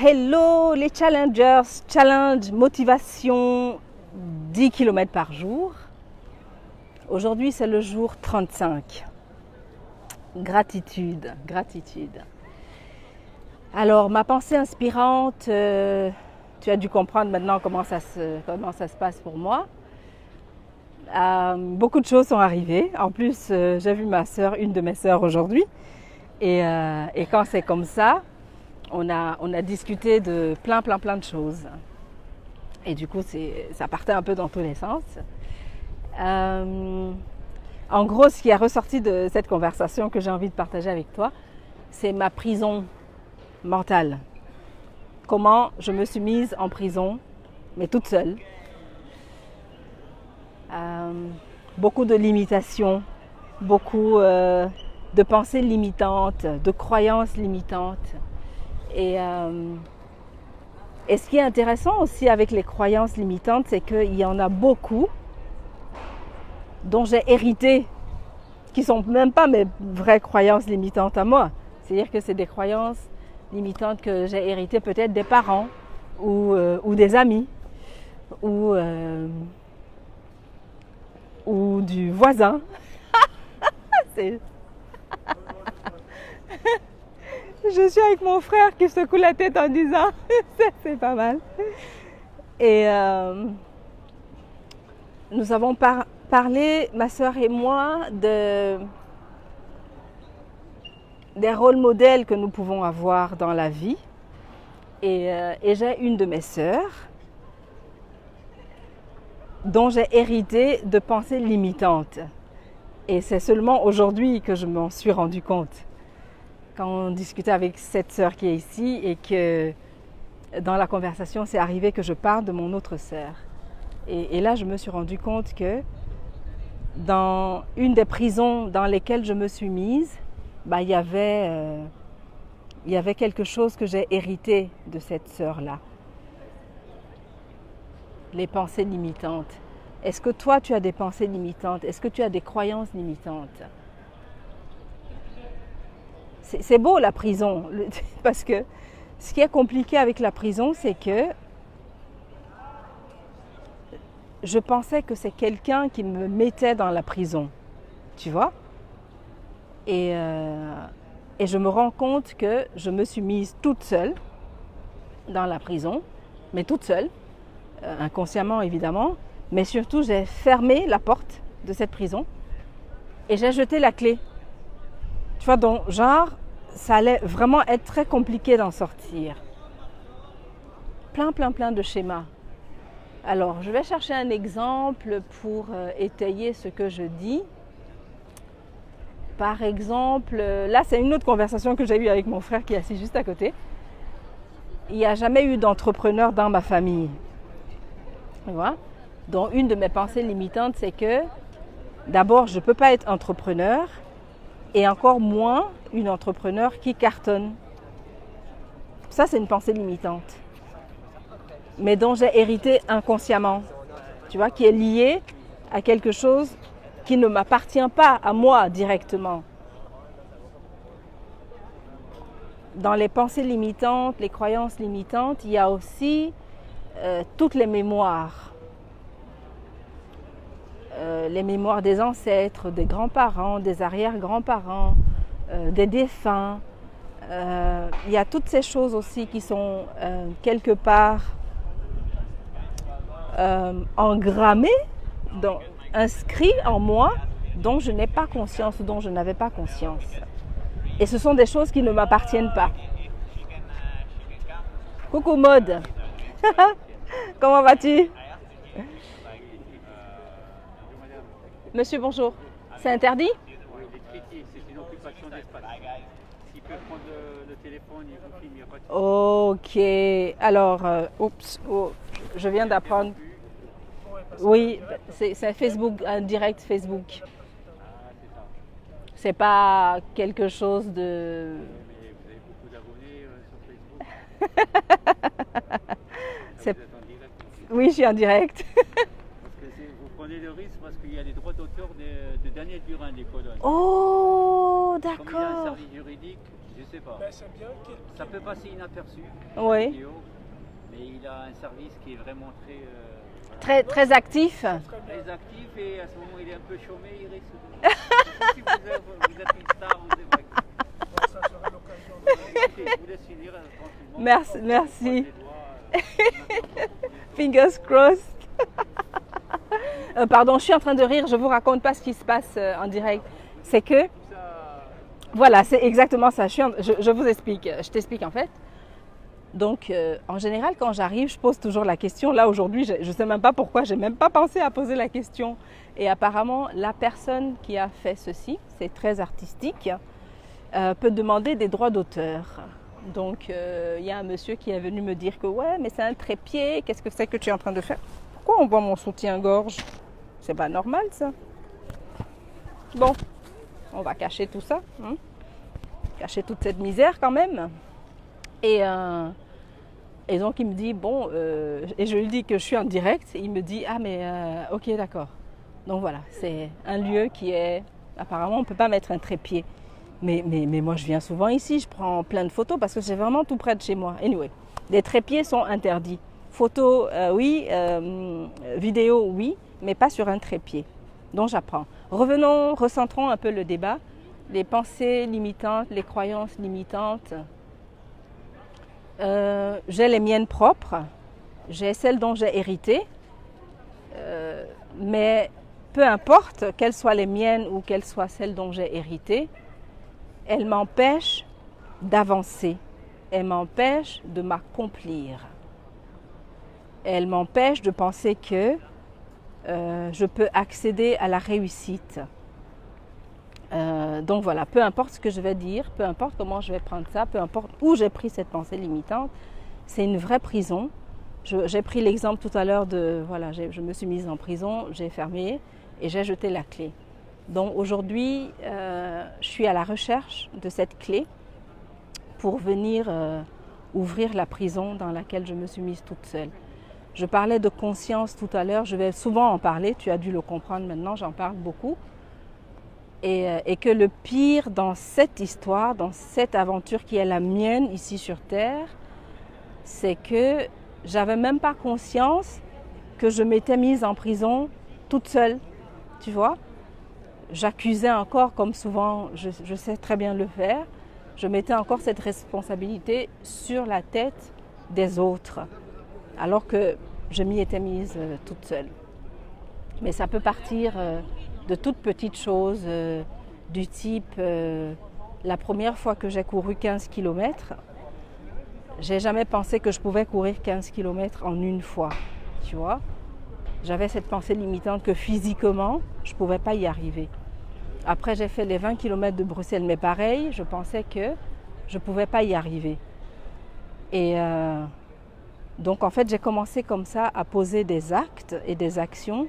Hello les challengers, challenge motivation 10 km par jour. Aujourd'hui c'est le jour 35. Gratitude. Alors ma pensée inspirante, tu as dû comprendre maintenant comment ça se passe pour moi. Beaucoup de choses sont arrivées. En plus, j'ai vu une de mes sœurs aujourd'hui. Et quand c'est comme ça, on a discuté de plein de choses. Et du coup, ça partait un peu dans tous les sens. En gros, ce qui est ressorti de cette conversation que j'ai envie de partager avec toi, c'est ma prison mentale. Comment je me suis mise en prison, mais toute seule. Beaucoup de limitations, beaucoup de pensées limitantes, de croyances limitantes. Et ce qui est intéressant aussi avec les croyances limitantes, c'est qu'il y en a beaucoup dont j'ai hérité, qui ne sont même pas mes vraies croyances limitantes à moi. C'est-à-dire que c'est des croyances limitantes que j'ai héritées peut-être des parents ou des amis ou du voisin. Je suis avec mon frère qui secoue la tête en disant c'est pas mal. Et nous avons parlé, ma soeur et moi, des rôles modèles que nous pouvons avoir dans la vie. Et j'ai une de mes sœurs dont j'ai hérité de pensées limitantes. Et c'est seulement aujourd'hui que je m'en suis rendu compte. Quand on discutait avec cette sœur qui est ici et que dans la conversation, c'est arrivé que je parle de mon autre sœur. Et là, je me suis rendu compte que dans une des prisons dans lesquelles je me suis mise, il y avait quelque chose que j'ai hérité de cette sœur-là. Les pensées limitantes. Est-ce que toi, tu as des pensées limitantes? Est-ce que tu as des croyances limitantes? C'est beau la prison, parce que ce qui est compliqué avec la prison, c'est que je pensais que c'est quelqu'un qui me mettait dans la prison, tu vois? Et je me rends compte que je me suis mise toute seule dans la prison, mais toute seule, inconsciemment évidemment, mais surtout j'ai fermé la porte de cette prison et j'ai jeté la clé. Tu vois, donc genre, ça allait vraiment être très compliqué d'en sortir. Plein de schémas. Alors, je vais chercher un exemple pour étayer ce que je dis. Par exemple, là, c'est une autre conversation que j'ai eue avec mon frère qui est assis juste à côté. Il n'y a jamais eu d'entrepreneur dans ma famille. Tu vois? Donc, une de mes pensées limitantes, c'est que d'abord, je ne peux pas être entrepreneur et encore moins une entrepreneur qui cartonne. Ça, c'est une pensée limitante, mais dont j'ai hérité inconsciemment, tu vois, qui est liée à quelque chose qui ne m'appartient pas à moi directement. Dans les pensées limitantes, les croyances limitantes, il y a aussi toutes les mémoires des ancêtres, des grands-parents, des arrière-grands-parents, des défunts. Il y a toutes ces choses aussi qui sont quelque part engrammées, inscrites en moi, dont je n'ai pas conscience, dont je n'avais pas conscience. Et ce sont des choses qui ne m'appartiennent pas. Coucou Maud, comment vas-tu? Monsieur, bonjour. C'est interdit? Oui, les critiques, c'est une occupation d'espace. S'il peut prendre le téléphone, il vous filme, il n'y a pas de souci. Ok. Alors, je viens d'apprendre. Oui, c'est Facebook, un direct Facebook. Ah, c'est ça. C'est pas quelque chose de... Mais vous avez beaucoup d'abonnés sur Facebook. C'est- Vous êtes en direct. Oui, je suis en direct. Parce que vous prenez le risque parce qu'il y a les droits d'auteur de Daniel Durin des colonnes. Oh, Comme il a un d'accord. service juridique, Je sais pas. Ben, c'est bien Ça peut passer inaperçu. Oui. Vidéo, mais il a un service qui est vraiment Très actif. très actif et à ce moment il est un peu chômé, il risque de... Si vous êtes une star, vous êtes vrai. ça sera l'occasion de... Je vous laisse finir tranquillement. Merci. Les doigts, Fingers crossed. Pardon, je suis en train de rire, je vous raconte pas ce qui se passe en direct. C'est que, voilà, c'est exactement ça. Je vous explique, je t'explique en fait. Donc, en général, quand j'arrive, je pose toujours la question. Là, aujourd'hui, je ne sais même pas pourquoi, je n'ai même pas pensé à poser la question. Et apparemment, la personne qui a fait ceci, c'est très artistique, peut demander des droits d'auteur. Donc, il y a un monsieur qui est venu me dire que ouais, mais c'est un trépied, qu'est-ce que c'est que tu es en train de faire? Pourquoi on voit mon soutien-gorge? C'est pas normal ça. Bon, on va cacher tout ça, hein? Cacher toute cette misère quand même. Et donc il me dit, bon, et je lui dis que je suis en direct, et il me dit, ah mais ok d'accord. Donc voilà, c'est un lieu qui est, apparemment on ne peut pas mettre un trépied. Mais moi je viens souvent ici, je prends plein de photos parce que c'est vraiment tout près de chez moi. Anyway, les trépieds sont interdits. Photos, oui, vidéo, oui, mais pas sur un trépied. Donc j'apprends. Revenons, recentrons un peu le débat. Les pensées limitantes, les croyances limitantes. J'ai les miennes propres, j'ai celles dont j'ai hérité, mais peu importe qu'elles soient les miennes ou qu'elles soient celles dont j'ai hérité, elles m'empêchent d'avancer, elles m'empêchent de m'accomplir, elles m'empêchent de penser que je peux accéder à la réussite. Donc voilà, peu importe ce que je vais dire, peu importe comment je vais prendre ça, peu importe où j'ai pris cette pensée limitante, c'est une vraie prison. J'ai pris l'exemple tout à l'heure de, voilà, je me suis mise en prison, j'ai fermé et j'ai jeté la clé. Donc aujourd'hui, je suis à la recherche de cette clé pour venir ouvrir la prison dans laquelle je me suis mise toute seule. Je parlais de conscience tout à l'heure, je vais souvent en parler, tu as dû le comprendre maintenant, j'en parle beaucoup. Et que le pire dans cette histoire, dans cette aventure qui est la mienne ici sur Terre, c'est que j'avais même pas conscience que je m'étais mise en prison toute seule, tu vois. J'accusais encore, comme souvent, je sais très bien le faire, je mettais encore cette responsabilité sur la tête des autres, alors que je m'y étais mise toute seule. Mais ça peut partir de toutes petites choses, du type, la première fois que j'ai couru 15 km, j'ai jamais pensé que je pouvais courir 15 km en une fois, tu vois. J'avais cette pensée limitante que physiquement, je ne pouvais pas y arriver. Après, j'ai fait les 20 km de Bruxelles, mais pareil, je pensais que je ne pouvais pas y arriver. Et donc, en fait, j'ai commencé comme ça à poser des actes et des actions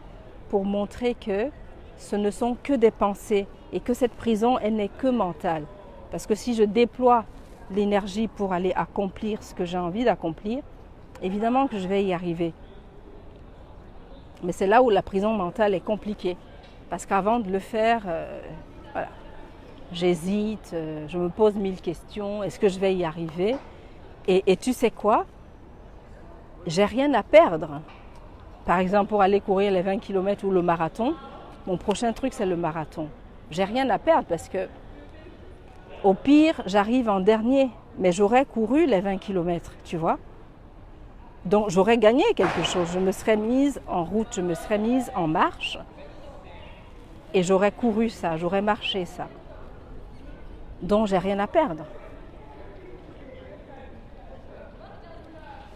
pour montrer que ce ne sont que des pensées et que cette prison, elle n'est que mentale. Parce que si je déploie l'énergie pour aller accomplir ce que j'ai envie d'accomplir, évidemment que je vais y arriver. Mais c'est là où la prison mentale est compliquée. Parce qu'avant de le faire, voilà, j'hésite, je me pose 1000 questions, est-ce que je vais y arriver? Et tu sais quoi? J'ai rien à perdre. Par exemple, pour aller courir les 20 km ou le marathon, mon prochain truc, c'est le marathon. J'ai rien à perdre parce que, au pire, j'arrive en dernier, mais j'aurais couru les 20 km, tu vois. Donc, j'aurais gagné quelque chose. Je me serais mise en route, je me serais mise en marche et j'aurais couru ça, j'aurais marché ça. Donc, j'ai rien à perdre.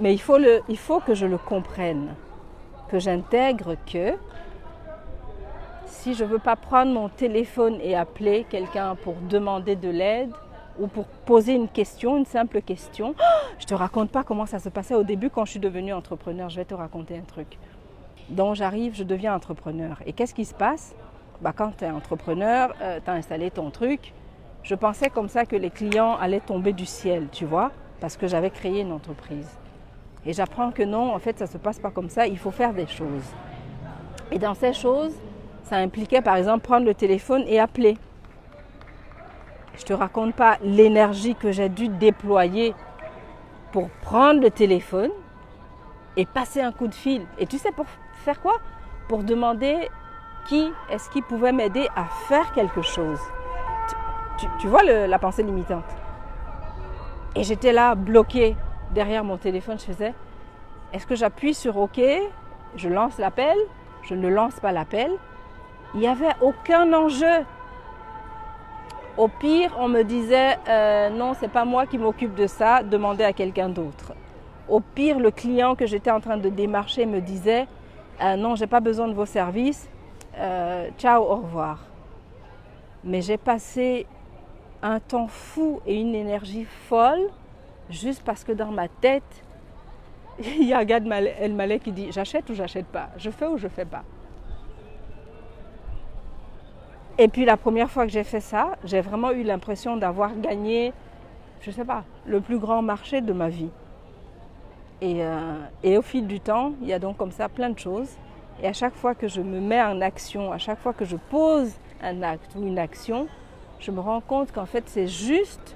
Mais il faut que je le comprenne, que j'intègre que si je ne veux pas prendre mon téléphone et appeler quelqu'un pour demander de l'aide ou pour poser une question, une simple question, je ne te raconte pas comment ça se passait au début quand je suis devenue entrepreneur, je vais te raconter un truc. Donc j'arrive, je deviens entrepreneur. Et qu'est-ce qui se passe? Quand tu es entrepreneur, tu as installé ton truc. Je pensais comme ça que les clients allaient tomber du ciel, tu vois, parce que j'avais créé une entreprise. Et j'apprends que non, en fait, ça ne se passe pas comme ça, il faut faire des choses. Et dans ces choses, ça impliquait par exemple prendre le téléphone et appeler. Je ne te raconte pas l'énergie que j'ai dû déployer pour prendre le téléphone et passer un coup de fil. Et tu sais pour faire quoi? Pour demander qui est-ce qui pouvait m'aider à faire quelque chose. Tu vois la pensée limitante. Et j'étais là bloquée derrière mon téléphone. Je faisais, est-ce que j'appuie sur OK? Je lance l'appel? Je ne lance pas l'appel? Il n'y avait aucun enjeu. Au pire, on me disait non, c'est pas moi qui m'occupe de ça, demandez à quelqu'un d'autre. Au pire, le client que j'étais en train de démarcher me disait non, j'ai pas besoin de vos services, ciao, au revoir. Mais j'ai passé un temps fou et une énergie folle juste parce que dans ma tête, il y a Gad Elmaleh qui dit j'achète ou j'achète pas, je fais ou je fais pas. Et puis la première fois que j'ai fait ça, j'ai vraiment eu l'impression d'avoir gagné, je ne sais pas, le plus grand marché de ma vie. Et au fil du temps, il y a donc comme ça plein de choses. Et à chaque fois que je me mets en action, à chaque fois que je pose un acte ou une action, je me rends compte qu'en fait c'est juste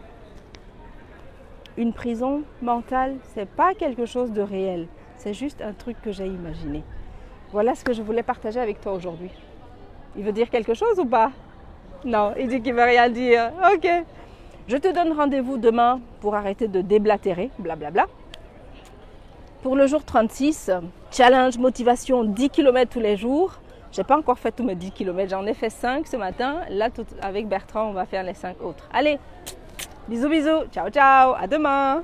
une prison mentale. Ce n'est pas quelque chose de réel. C'est juste un truc que j'ai imaginé. Voilà ce que je voulais partager avec toi aujourd'hui. Il veut dire quelque chose ou pas? Non, il dit qu'il ne veut rien dire. Ok. Je te donne rendez-vous demain pour arrêter de déblatérer, blablabla. Pour le jour 36, challenge motivation 10 km tous les jours. Je n'ai pas encore fait tous mes 10 km, j'en ai fait 5 ce matin. Là, avec Bertrand, on va faire les 5 autres. Allez, bisous, bisous. Ciao, ciao. À demain.